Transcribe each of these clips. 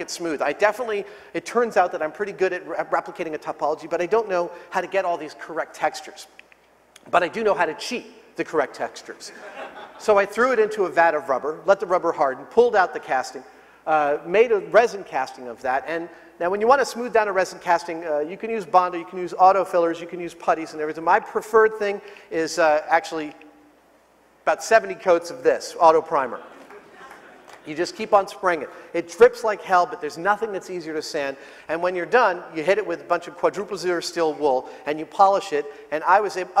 make it smooth. It turns out that I'm pretty good at replicating a topology, but I don't know how to get all these correct textures. But I do know how to cheat the correct textures. So I threw it into a vat of rubber, let the rubber harden, pulled out the casting, made a resin casting of that. And now when you want to smooth down a resin casting, you can use Bondo, you can use auto fillers, you can use putties and everything. My preferred thing is actually about 70 coats of this, auto primer. You just keep on spraying it. It drips like hell, but there's nothing that's easier to sand. And when you're done, you hit it with a bunch of quadruple zero steel wool, and you polish it. And I was able,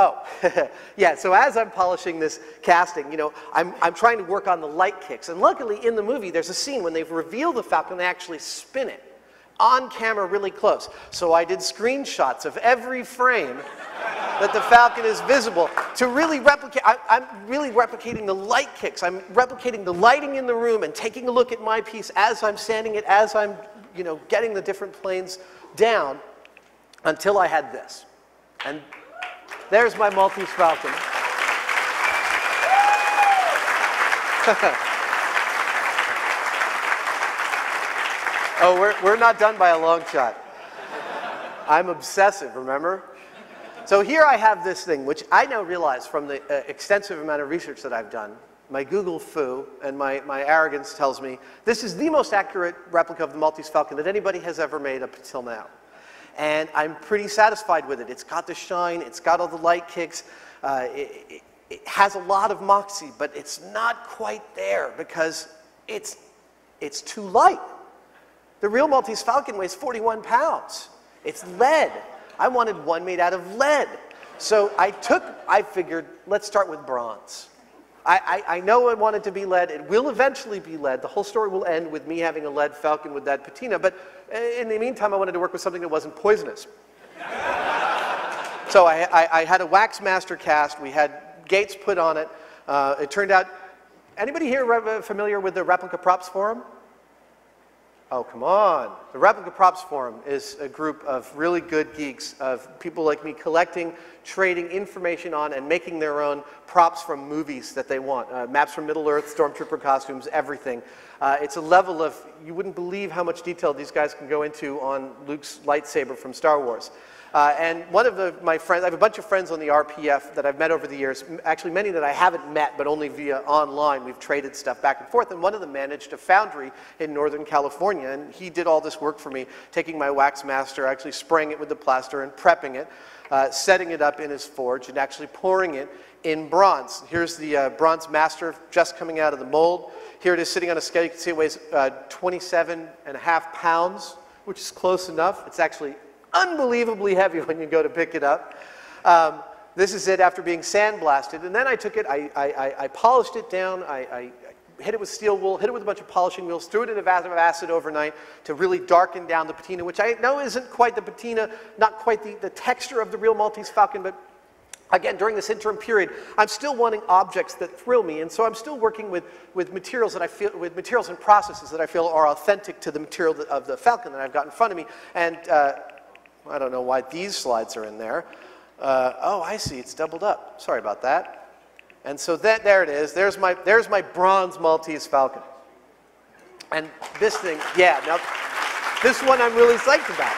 yeah, so as I'm polishing this casting, you know, I'm trying to work on the light kicks. And luckily, in the movie, there's a scene when they've revealed the Falcon, they actually spin it on camera really close. So I did screenshots of every frame that the Falcon is visible to really replicate. I'm really replicating the light kicks. I'm replicating the lighting in the room and taking a look at my piece as I'm sanding it, as I'm, you know, getting the different planes down until I had this. And there's my Maltese Falcon. Oh, we're not done by a long shot. I'm obsessive, remember? So here I have this thing, which I now realize from the extensive amount of research that I've done, my Google foo and my arrogance tells me this is the most accurate replica of the Maltese Falcon that anybody has ever made up until now. And I'm pretty satisfied with it. It's got the shine, it's got all the light kicks, it has a lot of moxie, but it's not quite there because it's too light. The real Maltese Falcon weighs 41 pounds. It's lead. I wanted one made out of lead. So I figured, let's start with bronze. I know I want it to be lead. It will eventually be lead. The whole story will end with me having a lead Falcon with that patina. But in the meantime, I wanted to work with something that wasn't poisonous. So I had a wax master cast. We had gates put on it. It turned out, anybody here familiar with the Replica Props Forum? Oh, come on. The Replica Props Forum is a group of really good geeks, of people like me collecting, trading information on, and making their own props from movies that they want. Maps from Middle-earth, Stormtrooper costumes, everything. It's a level of, you wouldn't believe how much detail these guys can go into on Luke's lightsaber from Star Wars. And one of my friends, I have a bunch of friends on the RPF that I've met over the years, actually many that I haven't met, but only via online. We've traded stuff back and forth, and one of them managed a foundry in Northern California, and he did all this work for me, taking my wax master, actually spraying it with the plaster and prepping it, setting it up in his forge, and actually pouring it in bronze. Here's the bronze master just coming out of the mold. Here it is sitting on a scale. You can see it weighs 27.5 pounds, which is close enough. It's actually unbelievably heavy when you go to pick it up. This is it after being sandblasted. And then I took it, I polished it down, I hit it with steel wool, hit it with a bunch of polishing wheels, threw it in a vat of acid overnight to really darken down the patina, which I know isn't quite the patina, not quite the texture of the real Maltese Falcon, but again, during this interim period, I'm still wanting objects that thrill me, and so I'm still working with materials that I feel, with materials and processes that I feel are authentic to the material of the Falcon that I've got in front of me. And I don't know why these slides are in there. Oh, I see, it's doubled up. Sorry about that. And so there it is. There's my bronze Maltese Falcon. And this thing, yeah, now, this one I'm really psyched about.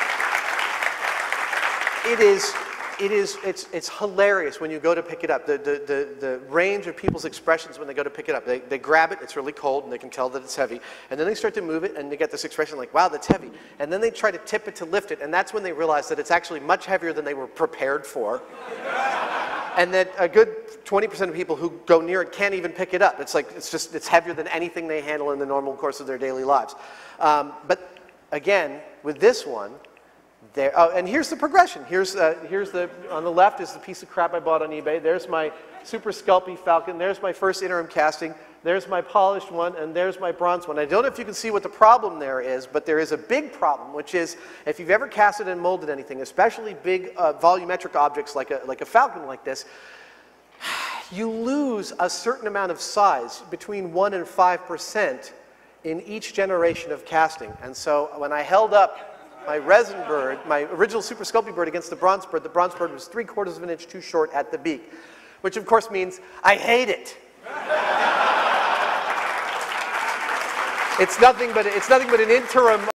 It's hilarious when you go to pick it up. The range of people's expressions when they go to pick it up. They grab it, it's really cold, and they can tell that it's heavy. And then they start to move it, and they get this expression like, wow, that's heavy. And then they try to tip it to lift it, and that's when they realize that it's actually much heavier than they were prepared for. And that a good 20% of people who go near it can't even pick it up. It's like, it's heavier than anything they handle in the normal course of their daily lives. But again, with this one, oh, and here's the progression. Here's on the left is the piece of crap I bought on eBay. There's my Super Sculpey Falcon. There's my first interim casting. There's my polished one, and there's my bronze one. I don't know if you can see what the problem there is, but there is a big problem, which is if you've ever casted and molded anything, especially big volumetric objects like a Falcon like this, you lose a certain amount of size, between 1% and 5%, in each generation of casting. And so when I held up my resin bird, my original Super Sculpey bird against the bronze bird was 3/4 of an inch too short at the beak, which of course means I hate it. It's nothing but an interim